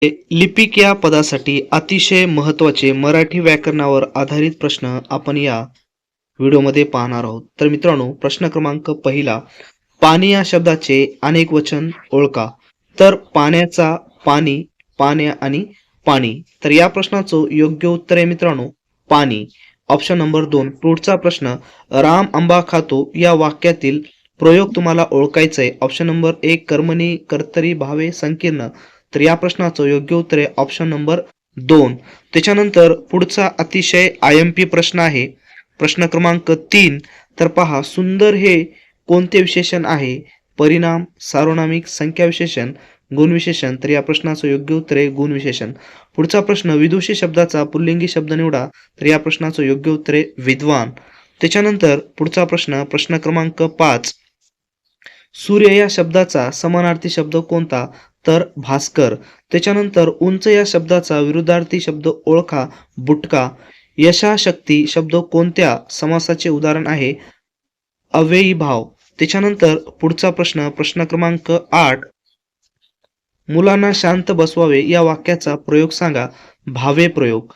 लिपिक या पदासाठी अतिशय महत्त्वाचे मराठी व्याकरणावर आधारित प्रश्न आपण या व्हिडिओमध्ये पाहणार आहोत. तर मित्रांनो, प्रश्न क्रमांक पहिला, पाणी या शब्दाचे अनेक वचन ओळखा. तर पाण्याचा पाणी, पाण्या आणि पाणी. तर या प्रश्नाचं योग्य उत्तर आहे मित्रांनो पाणी. Option number 2. पुढचा प्रश्न, राम आंबा खातो या वाक्यातील प्रयोग तुम्हाला ओळखायचा आहे. ऑप्शन नंबर 1, कर्मणी, कर्तरी, भावे, संकीर्ण. तर या प्रश्नाचं योग्य उत्तर आहे ऑप्शन नंबर 2. त्याच्यानंतर पुढचा अतिशय IMP प्रश्न आहे. प्रश्न क्रमांक 3. तर पहा, सुंदर हे कोणते विशेषण आहे? परिणाम, सार्वनामिक, संख्या विशेषण, गुणविशेषण. तर या प्रश्नाचं योग्य उत्तर आहे गुणविशेषण. पुढचा प्रश्न, विदुषी शब्दाचा पुल्लिंगी शब्द निवडा. तर या प्रश्नाचं योग्य उत्तर आहे विद्वान. त्याच्यानंतर पुढचा प्रश्न, प्रश्न क्रमांक 5. सूर्य या शब्दाचा समानार्थी शब्द कोणता? तर भास्कर. त्याच्यानंतर उंच या शब्दाचा विरुद्धार्थी शब्द ओळखा. बुटका. यशाशक्ती शब्द कोणत्या समासाचे उदाहरण आहे? अव्ययी भाव. त्याच्यानंतर पुढचा प्रश्न, प्रश्न क्रमांक 8. मुलांना शांत बसवावे या वाक्याचा प्रयोग सांगा. भावे प्रयोग.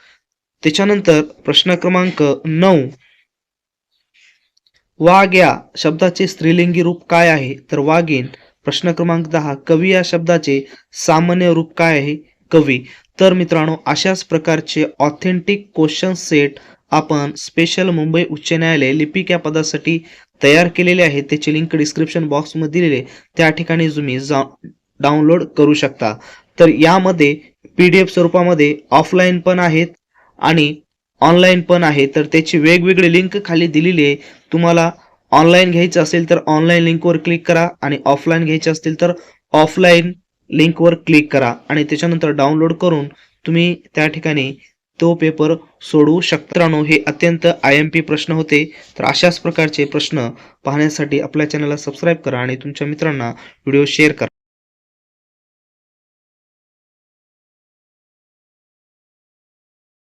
त्याच्यानंतर प्रश्न क्रमांक 9. वाघ या शब्दाचे स्त्रीलिंगी रूप काय आहे? तर वाघीण. प्रश्न क्रमांक 10. कवी या शब्दाचे सामान्य रूप काय आहे? कवी. तर मित्रांनो, अशाच प्रकारचे ऑथेंटिक क्वेश्चन सेट आपण स्पेशल मुंबई उच्च न्यायालय लिपिक या पदासाठी तयार केलेले आहे. त्याची लिंक डिस्क्रिप्शन बॉक्समध्ये दिलेली आहे. त्या ठिकाणी तुम्ही डाउनलोड करू शकता. तर यामध्ये PDF स्वरूपामध्ये ऑफलाईन पण आहेत आणि ऑनलाईन पण आहे. तर त्याची वेगवेगळी लिंक खाली दिलेली आहे. तुम्हाला ऑनलाईन घ्यायचं असेल तर ऑनलाईन लिंकवर क्लिक करा आणि ऑफलाईन घ्यायचे असतील तर ऑफलाईन लिंकवर क्लिक करा आणि त्याच्यानंतर डाउनलोड करून तुम्ही त्या ठिकाणी तो पेपर सोडवू शकता. मित्रांनो, हे अत्यंत IMP प्रश्न होते. तर अशाच प्रकारचे प्रश्न पाहण्यासाठी आपल्या चॅनलला सबस्क्राईब करा आणि तुमच्या मित्रांना व्हिडिओ शेअर करा.